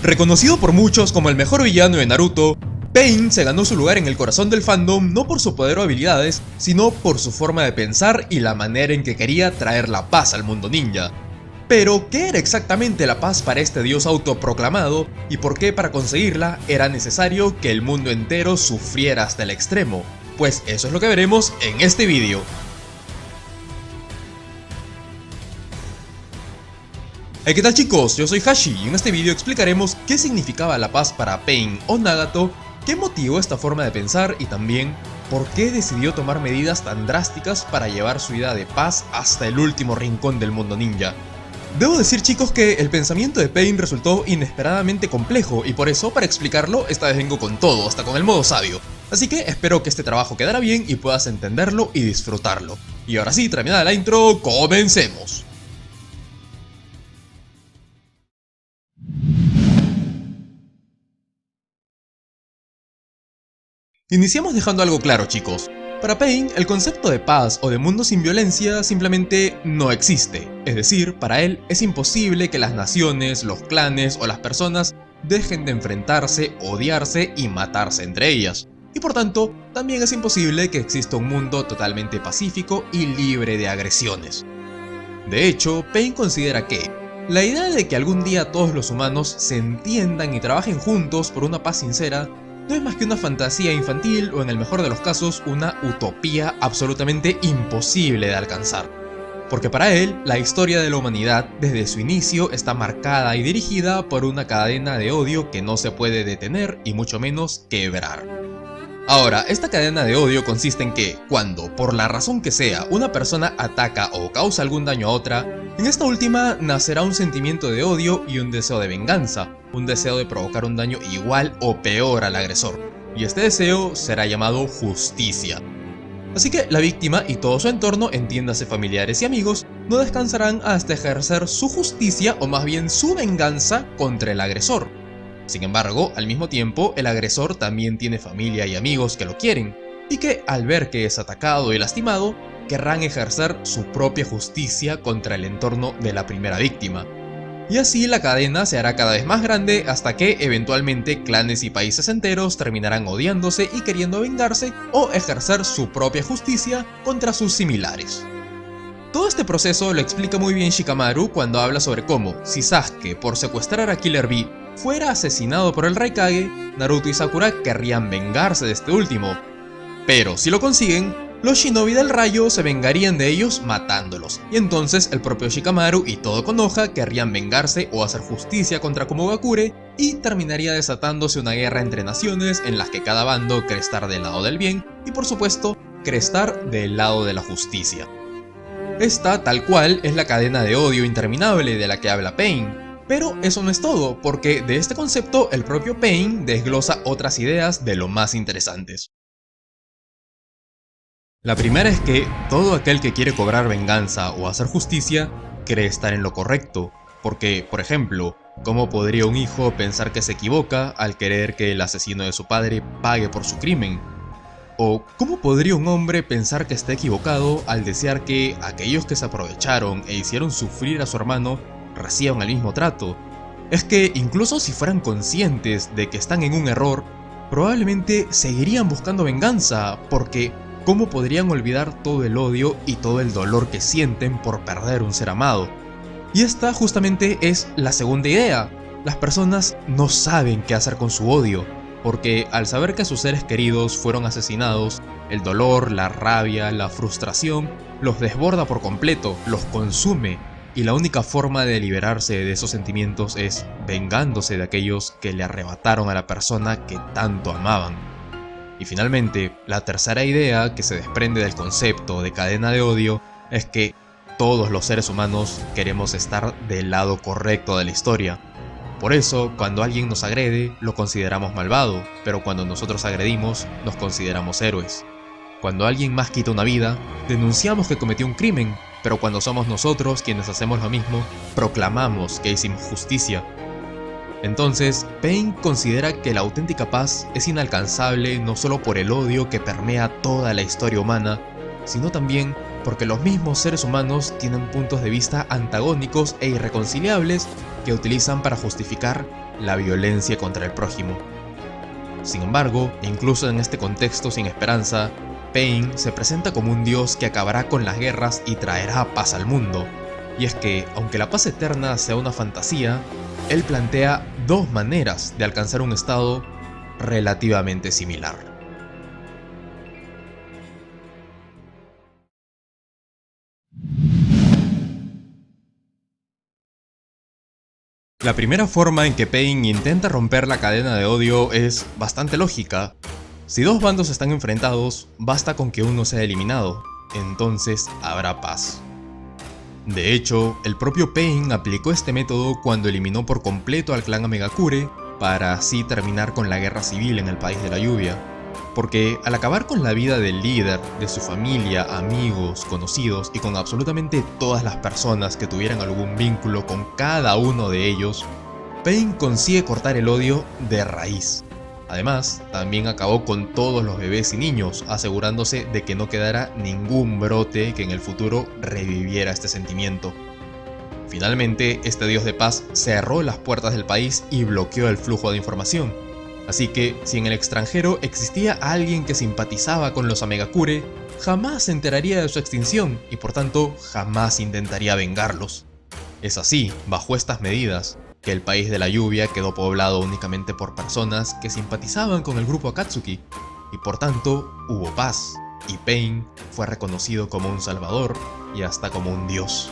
Reconocido por muchos como el mejor villano de Naruto, Pain se ganó su lugar en el corazón del fandom no por su poder o habilidades, sino por su forma de pensar y la manera en que quería traer la paz al mundo ninja. Pero, ¿qué era exactamente la paz para este dios autoproclamado y por qué para conseguirla era necesario que el mundo entero sufriera hasta el extremo? Pues eso es lo que veremos en este vídeo. Hey, ¿qué tal chicos? Yo soy Hashi y en este vídeo explicaremos qué significaba la paz para Pain o Nagato, qué motivó esta forma de pensar y también por qué decidió tomar medidas tan drásticas para llevar su idea de paz hasta el último rincón del mundo ninja. Debo decir chicos que el pensamiento de Pain resultó inesperadamente complejo y por eso para explicarlo esta vez vengo con todo, hasta con el modo sabio. Así que espero que este trabajo quedara bien y puedas entenderlo y disfrutarlo. Y ahora sí, terminada la intro, comencemos. Iniciamos dejando algo claro chicos. Para Pain, el concepto de paz o de mundo sin violencia simplemente no existe. Es decir, para él es imposible que las naciones, los clanes o las personas dejen de enfrentarse, odiarse y matarse entre ellas. Y por tanto, también es imposible que exista un mundo totalmente pacífico y libre de agresiones. De hecho, Pain considera que la idea de que algún día todos los humanos se entiendan y trabajen juntos por una paz sincera no es más que una fantasía infantil o en el mejor de los casos una utopía absolutamente imposible de alcanzar. Porque para él, la historia de la humanidad desde su inicio está marcada y dirigida por una cadena de odio que no se puede detener y mucho menos quebrar. Ahora, esta cadena de odio consiste en que, cuando, por la razón que sea, una persona ataca o causa algún daño a otra, en esta última nacerá un sentimiento de odio y un deseo de venganza, un deseo de provocar un daño igual o peor al agresor, y este deseo será llamado justicia. Así que la víctima y todo su entorno, entiéndase familiares y amigos, no descansarán hasta ejercer su justicia o más bien su venganza contra el agresor. Sin embargo, al mismo tiempo, el agresor también tiene familia y amigos que lo quieren, y que al ver que es atacado y lastimado, querrán ejercer su propia justicia contra el entorno de la primera víctima. Y así la cadena se hará cada vez más grande hasta que eventualmente clanes y países enteros terminarán odiándose y queriendo vengarse o ejercer su propia justicia contra sus similares. Todo este proceso lo explica muy bien Shikamaru cuando habla sobre cómo, si Sasuke por secuestrar a Killer Bee fuera asesinado por el Raikage, Naruto y Sakura querrían vengarse de este último. Pero si lo consiguen, los Shinobi del Rayo se vengarían de ellos matándolos, y entonces el propio Shikamaru y todo Konoha querrían vengarse o hacer justicia contra Komogakure, y terminaría desatándose una guerra entre naciones en las que cada bando cree estar del lado del bien, y por supuesto, cree estar del lado de la justicia. Esta, tal cual, es la cadena de odio interminable de la que habla Pain. Pero eso no es todo, porque de este concepto el propio Pain desglosa otras ideas de lo más interesantes. La primera es que todo aquel que quiere cobrar venganza o hacer justicia cree estar en lo correcto, porque, por ejemplo, ¿cómo podría un hijo pensar que se equivoca al querer que el asesino de su padre pague por su crimen? ¿O cómo podría un hombre pensar que está equivocado al desear que aquellos que se aprovecharon e hicieron sufrir a su hermano reciban el mismo trato? Es que incluso si fueran conscientes de que están en un error, probablemente seguirían buscando venganza, porque ¿cómo podrían olvidar todo el odio y todo el dolor que sienten por perder un ser amado? Y esta justamente es la segunda idea. Las personas no saben qué hacer con su odio, porque al saber que sus seres queridos fueron asesinados, el dolor, la rabia, la frustración los desborda por completo, los consume, y la única forma de liberarse de esos sentimientos es vengándose de aquellos que le arrebataron a la persona que tanto amaban. Y finalmente, la tercera idea que se desprende del concepto de cadena de odio es que todos los seres humanos queremos estar del lado correcto de la historia. Por eso, cuando alguien nos agrede, lo consideramos malvado, pero cuando nosotros agredimos, nos consideramos héroes. Cuando alguien más quita una vida, denunciamos que cometió un crimen, pero cuando somos nosotros quienes hacemos lo mismo, proclamamos que hicimos justicia. Entonces, Pain considera que la auténtica paz es inalcanzable no solo por el odio que permea toda la historia humana, sino también porque los mismos seres humanos tienen puntos de vista antagónicos e irreconciliables que utilizan para justificar la violencia contra el prójimo. Sin embargo, incluso en este contexto sin esperanza, Pain se presenta como un dios que acabará con las guerras y traerá paz al mundo. Y es que, aunque la paz eterna sea una fantasía, él plantea dos maneras de alcanzar un estado relativamente similar. La primera forma en que Pain intenta romper la cadena de odio es bastante lógica. Si dos bandos están enfrentados, basta con que uno sea eliminado, entonces habrá paz. De hecho, el propio Pain aplicó este método cuando eliminó por completo al clan Amegakure para así terminar con la guerra civil en el País de la Lluvia. Porque al acabar con la vida del líder, de su familia, amigos, conocidos y con absolutamente todas las personas que tuvieran algún vínculo con cada uno de ellos, Pain consigue cortar el odio de raíz. Además, también acabó con todos los bebés y niños, asegurándose de que no quedara ningún brote que en el futuro reviviera este sentimiento. Finalmente, este dios de paz cerró las puertas del país y bloqueó el flujo de información. Así que, si en el extranjero existía alguien que simpatizaba con los Amegakure, jamás se enteraría de su extinción y por tanto jamás intentaría vengarlos. Es así, bajo estas medidas, que el País de la Lluvia quedó poblado únicamente por personas que simpatizaban con el grupo Akatsuki, y por tanto hubo paz, y Pain fue reconocido como un salvador y hasta como un dios.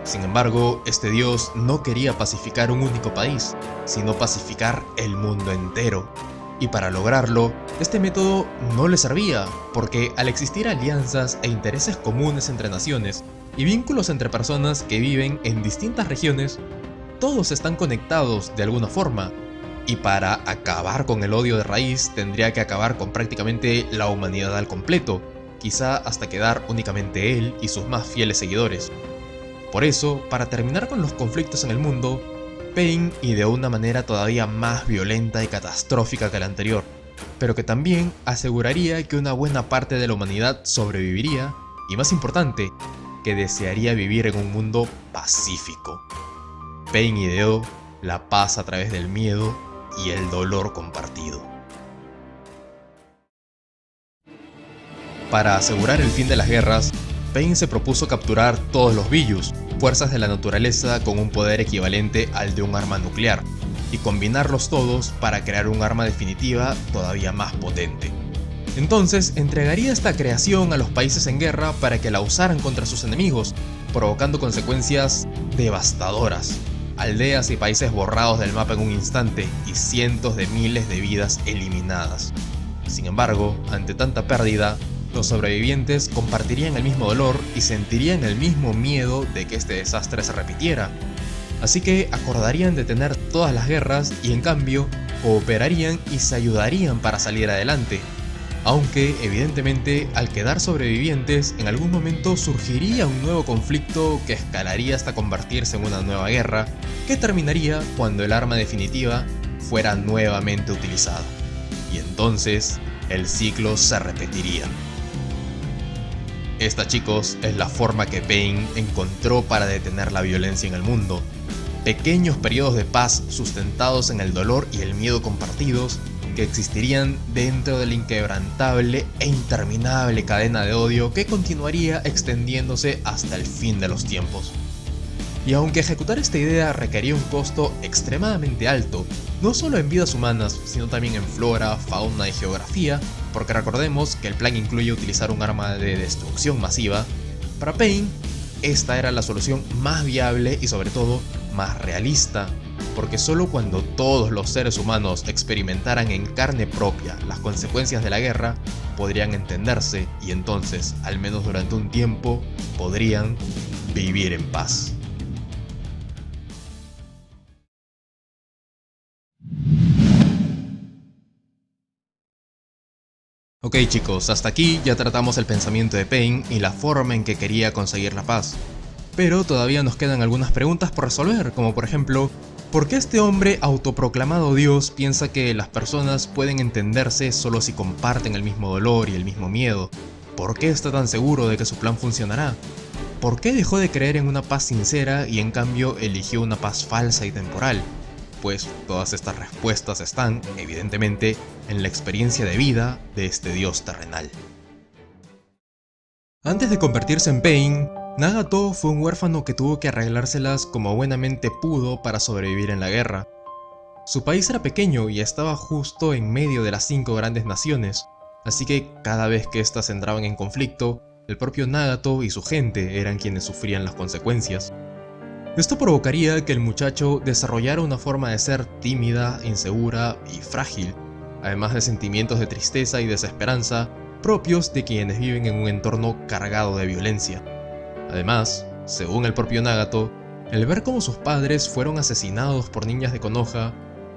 Sin embargo, este dios no quería pacificar un único país, sino pacificar el mundo entero. Y para lograrlo, este método no le servía, porque al existir alianzas e intereses comunes entre naciones, y vínculos entre personas que viven en distintas regiones, todos están conectados de alguna forma, y para acabar con el odio de raíz tendría que acabar con prácticamente la humanidad al completo, quizá hasta quedar únicamente él y sus más fieles seguidores. Por eso, para terminar con los conflictos en el mundo, Pain ideó una manera todavía más violenta y catastrófica que la anterior, pero que también aseguraría que una buena parte de la humanidad sobreviviría, y más importante, que desearía vivir en un mundo pacífico. Pain ideó la paz a través del miedo y el dolor compartido. Para asegurar el fin de las guerras, Pain se propuso capturar todos los Biyus, fuerzas de la naturaleza con un poder equivalente al de un arma nuclear, y combinarlos todos para crear un arma definitiva todavía más potente. Entonces entregaría esta creación a los países en guerra para que la usaran contra sus enemigos, provocando consecuencias devastadoras. Aldeas y países borrados del mapa en un instante y cientos de miles de vidas eliminadas. Sin embargo, ante tanta pérdida, los sobrevivientes compartirían el mismo dolor y sentirían el mismo miedo de que este desastre se repitiera. Así que acordarían detener todas las guerras y en cambio cooperarían y se ayudarían para salir adelante. Aunque, evidentemente, al quedar sobrevivientes, en algún momento surgiría un nuevo conflicto que escalaría hasta convertirse en una nueva guerra, que terminaría cuando el arma definitiva fuera nuevamente utilizada. Y entonces, el ciclo se repetiría. Esta, chicos, es la forma que Pain encontró para detener la violencia en el mundo. Pequeños periodos de paz sustentados en el dolor y el miedo compartidos, que existirían dentro de la inquebrantable e interminable cadena de odio que continuaría extendiéndose hasta el fin de los tiempos. Y aunque ejecutar esta idea requería un costo extremadamente alto, no solo en vidas humanas, sino también en flora, fauna y geografía, porque recordemos que el plan incluye utilizar un arma de destrucción masiva, para Pain, esta era la solución más viable y sobre todo más realista, porque solo cuando todos los seres humanos experimentaran en carne propia las consecuencias de la guerra, podrían entenderse y entonces, al menos durante un tiempo, podrían vivir en paz. Ok, chicos, hasta aquí ya tratamos el pensamiento de Pain y la forma en que quería conseguir la paz. Pero todavía nos quedan algunas preguntas por resolver, como por ejemplo, ¿por qué este hombre autoproclamado Dios piensa que las personas pueden entenderse solo si comparten el mismo dolor y el mismo miedo? ¿Por qué está tan seguro de que su plan funcionará? ¿Por qué dejó de creer en una paz sincera y en cambio eligió una paz falsa y temporal? pues todas estas respuestas están, evidentemente, en la experiencia de vida de este dios terrenal. Antes de convertirse en Pain, Nagato fue un huérfano que tuvo que arreglárselas como buenamente pudo para sobrevivir en la guerra. Su país era pequeño y estaba justo en medio de las 5 grandes naciones, así que cada vez que éstas entraban en conflicto, el propio Nagato y su gente eran quienes sufrían las consecuencias. Esto provocaría que el muchacho desarrollara una forma de ser tímida, insegura y frágil, además de sentimientos de tristeza y desesperanza propios de quienes viven en un entorno cargado de violencia. Además, según el propio Nagato, el ver cómo sus padres fueron asesinados por ninjas de Konoha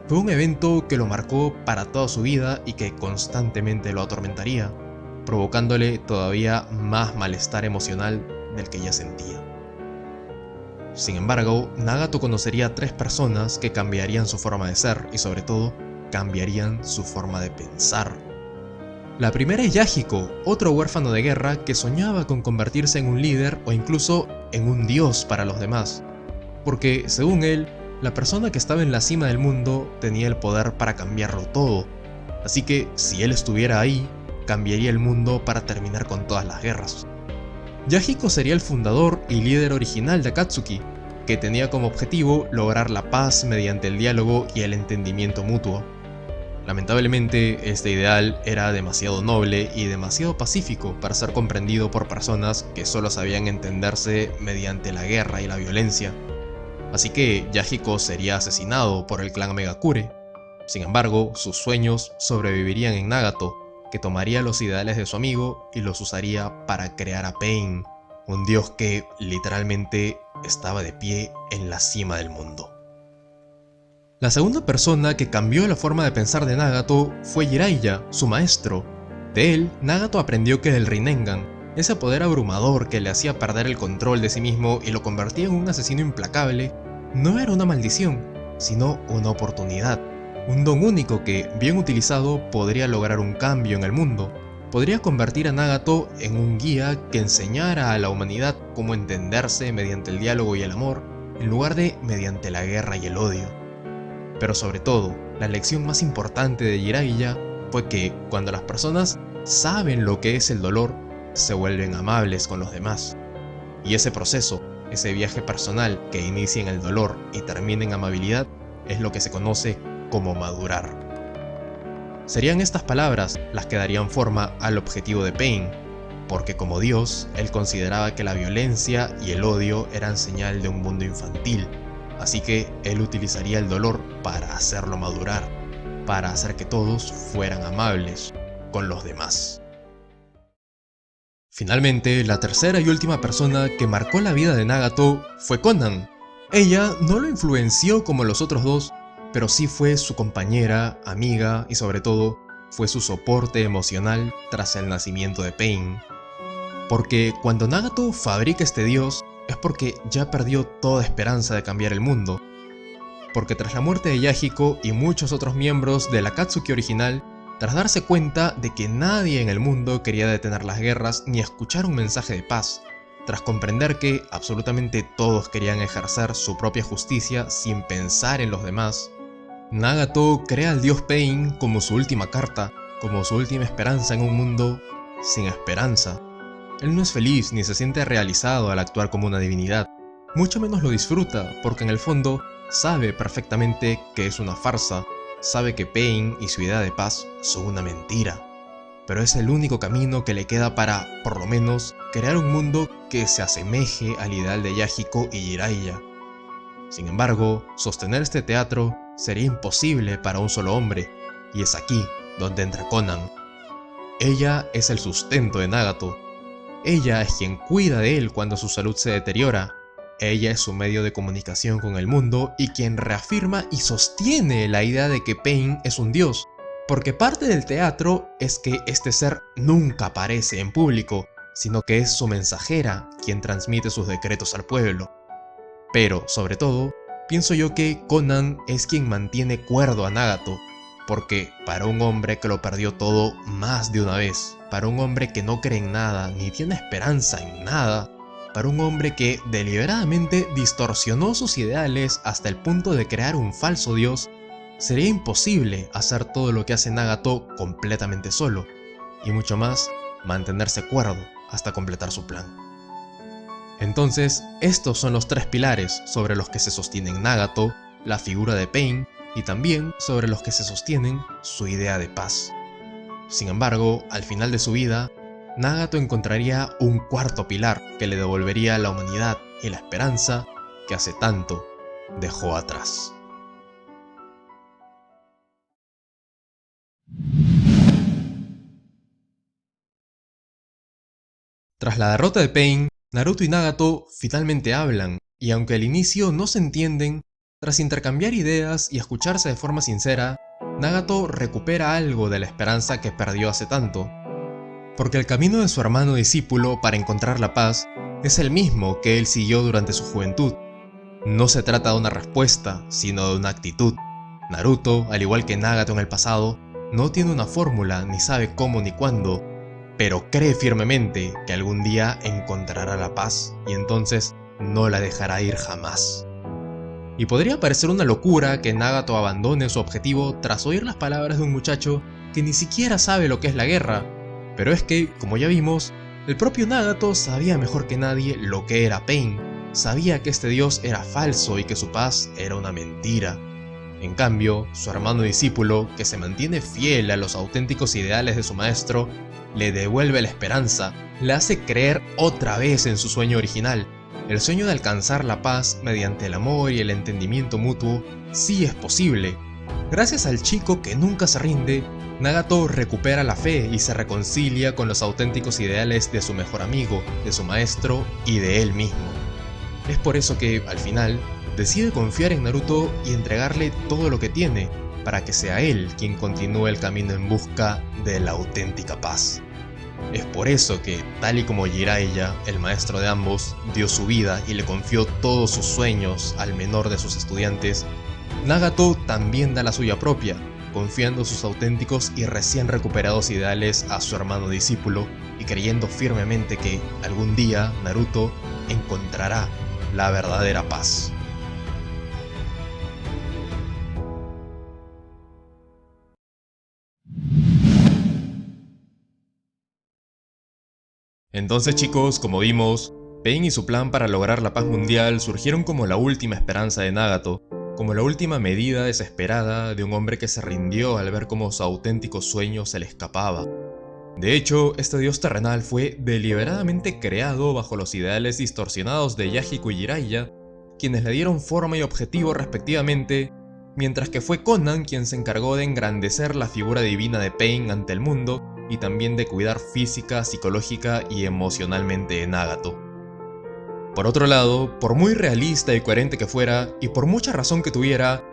fue un evento que lo marcó para toda su vida y que constantemente lo atormentaría, provocándole todavía más malestar emocional del que ya sentía. Sin embargo, Nagato conocería a 3 personas que cambiarían su forma de ser y sobre todo, cambiarían su forma de pensar. La primera es Yahiko, otro huérfano de guerra que soñaba con convertirse en un líder o incluso en un dios para los demás, porque según él, la persona que estaba en la cima del mundo tenía el poder para cambiarlo todo, así que si él estuviera ahí, cambiaría el mundo para terminar con todas las guerras. Yahiko sería el fundador y líder original de Akatsuki, que tenía como objetivo lograr la paz mediante el diálogo y el entendimiento mutuo. Lamentablemente, este ideal era demasiado noble y demasiado pacífico para ser comprendido por personas que solo sabían entenderse mediante la guerra y la violencia. Así que Yahiko sería asesinado por el clan Megakure. Sin embargo, sus sueños sobrevivirían en Nagato, que tomaría los ideales de su amigo y los usaría para crear a Pain, un dios que literalmente estaba de pie en la cima del mundo. La segunda persona que cambió la forma de pensar de Nagato fue Jiraiya, su maestro. De él, Nagato aprendió que el Rinnegan, ese poder abrumador que le hacía perder el control de sí mismo y lo convertía en un asesino implacable, no era una maldición, sino una oportunidad. Un don único que, bien utilizado, podría lograr un cambio en el mundo. Podría convertir a Nagato en un guía que enseñara a la humanidad cómo entenderse mediante el diálogo y el amor, en lugar de mediante la guerra y el odio. Pero sobre todo, la lección más importante de Jiraiya fue que cuando las personas saben lo que es el dolor, se vuelven amables con los demás. Y ese proceso, ese viaje personal que inicia en el dolor y termina en amabilidad, es lo que se conoce como madurar. Serían estas palabras las que darían forma al objetivo de Pain, porque como Dios, él consideraba que la violencia y el odio eran señal de un mundo infantil, así que él utilizaría el dolor para hacerlo madurar, para hacer que todos fueran amables con los demás. Finalmente, la tercera y última persona que marcó la vida de Nagato fue Konan. Ella no lo influenció como los otros dos, pero sí fue su compañera, amiga y sobre todo, fue su soporte emocional tras el nacimiento de Pain. Porque cuando Nagato fabrica este dios, es porque ya perdió toda esperanza de cambiar el mundo. Porque tras la muerte de Yahiko y muchos otros miembros de la Akatsuki original, tras darse cuenta de que nadie en el mundo quería detener las guerras ni escuchar un mensaje de paz, tras comprender que absolutamente todos querían ejercer su propia justicia sin pensar en los demás, Nagato crea al dios Pain como su última carta, como su última esperanza en un mundo sin esperanza. Él no es feliz ni se siente realizado al actuar como una divinidad, mucho menos lo disfruta porque en el fondo sabe perfectamente que es una farsa, sabe que Pain y su idea de paz son una mentira, pero es el único camino que le queda para, por lo menos, crear un mundo que se asemeje al ideal de Yahiko y Jiraiya. Sin embargo, sostener este teatro sería imposible para un solo hombre, y es aquí donde entra Konan. Ella es el sustento de Nagato. Ella es quien cuida de él cuando su salud se deteriora. Ella es su medio de comunicación con el mundo y quien reafirma y sostiene la idea de que Pain es un dios, porque parte del teatro es que este ser nunca aparece en público, sino que es su mensajera quien transmite sus decretos al pueblo. Pero, sobre todo, pienso yo que Konan es quien mantiene cuerdo a Nagato, porque para un hombre que lo perdió todo más de una vez, para un hombre que no cree en nada ni tiene esperanza en nada, para un hombre que deliberadamente distorsionó sus ideales hasta el punto de crear un falso dios, sería imposible hacer todo lo que hace Nagato completamente solo, y mucho más, mantenerse cuerdo hasta completar su plan. Entonces, estos son los tres pilares sobre los que se sostienen Nagato, la figura de Pain, y también sobre los que se sostienen su idea de paz. Sin embargo, al final de su vida, Nagato encontraría un cuarto pilar que le devolvería la humanidad y la esperanza que hace tanto dejó atrás. Tras la derrota de Pain, Naruto y Nagato finalmente hablan, y aunque al inicio no se entienden, tras intercambiar ideas y escucharse de forma sincera, Nagato recupera algo de la esperanza que perdió hace tanto. Porque el camino de su hermano discípulo para encontrar la paz es el mismo que él siguió durante su juventud. No se trata de una respuesta, sino de una actitud. Naruto, al igual que Nagato en el pasado, no tiene una fórmula ni sabe cómo ni cuándo, pero cree firmemente que algún día encontrará la paz y entonces no la dejará ir jamás. Y podría parecer una locura que Nagato abandone su objetivo tras oír las palabras de un muchacho que ni siquiera sabe lo que es la guerra, pero es que, como ya vimos, el propio Nagato sabía mejor que nadie lo que era Pain, sabía que este dios era falso y que su paz era una mentira. En cambio, su hermano discípulo, que se mantiene fiel a los auténticos ideales de su maestro, le devuelve la esperanza, le hace creer otra vez en su sueño original. El sueño de alcanzar la paz mediante el amor y el entendimiento mutuo sí es posible. Gracias al chico que nunca se rinde, Nagato recupera la fe y se reconcilia con los auténticos ideales de su mejor amigo, de su maestro y de él mismo. Es por eso que, al final, decide confiar en Naruto y entregarle todo lo que tiene, para que sea él quien continúe el camino en busca de la auténtica paz. Es por eso que, tal y como Jiraiya, el maestro de ambos, dio su vida y le confió todos sus sueños al menor de sus estudiantes, Nagato también da la suya propia, confiando sus auténticos y recién recuperados ideales a su hermano discípulo y creyendo firmemente que algún día Naruto encontrará la verdadera paz. Entonces chicos, como vimos, Pain y su plan para lograr la paz mundial surgieron como la última esperanza de Nagato, como la última medida desesperada de un hombre que se rindió al ver cómo su auténtico sueño se le escapaba. De hecho, este dios terrenal fue deliberadamente creado bajo los ideales distorsionados de Yahiko y Jiraiya, quienes le dieron forma y objetivo respectivamente, mientras que fue Conan quien se encargó de engrandecer la figura divina de Pain ante el mundo y también de cuidar física, psicológica y emocionalmente de Nagato. Por otro lado, por muy realista y coherente que fuera, y por mucha razón que tuviera,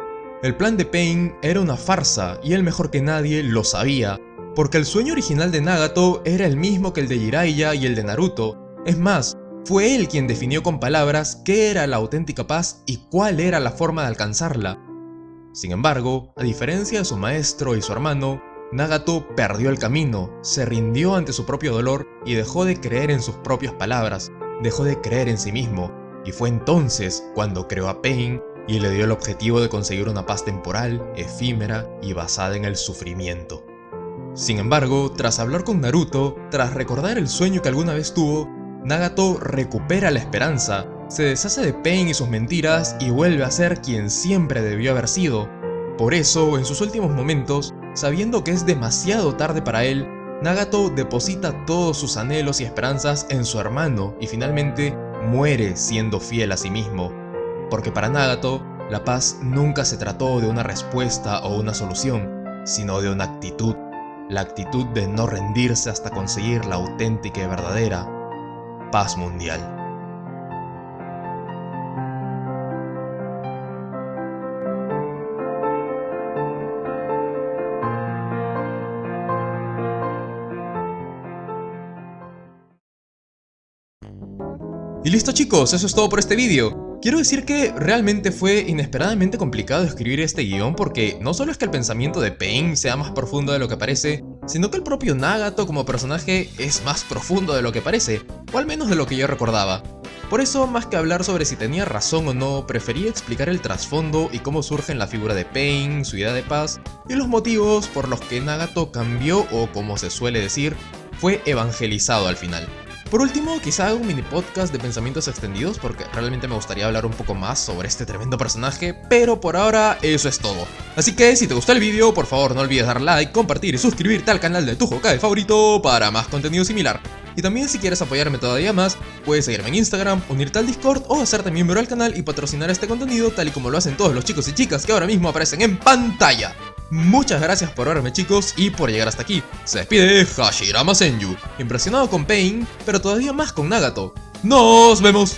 el plan de Pain era una farsa y él mejor que nadie lo sabía, porque el sueño original de Nagato era el mismo que el de Jiraiya y el de Naruto. Es más, fue él quien definió con palabras qué era la auténtica paz y cuál era la forma de alcanzarla. Sin embargo, a diferencia de su maestro y su hermano, Nagato perdió el camino, se rindió ante su propio dolor y dejó de creer en sus propias palabras, dejó de creer en sí mismo, y fue entonces cuando creó a Pain y le dio el objetivo de conseguir una paz temporal, efímera y basada en el sufrimiento. Sin embargo, tras hablar con Naruto, tras recordar el sueño que alguna vez tuvo, Nagato recupera la esperanza, se deshace de Pain y sus mentiras y vuelve a ser quien siempre debió haber sido. Por eso, en sus últimos momentos, sabiendo que es demasiado tarde para él, Nagato deposita todos sus anhelos y esperanzas en su hermano y finalmente muere siendo fiel a sí mismo. Porque para Nagato, la paz nunca se trató de una respuesta o una solución, sino de una actitud. La actitud de no rendirse hasta conseguir la auténtica y verdadera paz mundial. Y listo chicos, eso es todo por este vídeo. Quiero decir que realmente fue inesperadamente complicado escribir este guión porque no solo es que el pensamiento de Pain sea más profundo de lo que parece, sino que el propio Nagato como personaje es más profundo de lo que parece, o al menos de lo que yo recordaba. Por eso, más que hablar sobre si tenía razón o no, preferí explicar el trasfondo y cómo surge en la figura de Pain, su idea de paz, y los motivos por los que Nagato cambió o, como se suele decir, fue evangelizado al final. Por último, quizá haga un mini podcast de pensamientos extendidos porque realmente me gustaría hablar un poco más sobre este tremendo personaje, pero por ahora eso es todo. Así que si te gustó el vídeo, por favor no olvides dar like, compartir y suscribirte al canal de tu Hokage favorito para más contenido similar. Y también si quieres apoyarme todavía más, puedes seguirme en Instagram, unirte al Discord o hacerte miembro al canal y patrocinar este contenido tal y como lo hacen todos los chicos y chicas que ahora mismo aparecen en pantalla. Muchas gracias por verme, chicos, y por llegar hasta aquí. Se despide Hashirama Senju, impresionado con Pain, pero todavía más con Nagato. ¡Nos vemos!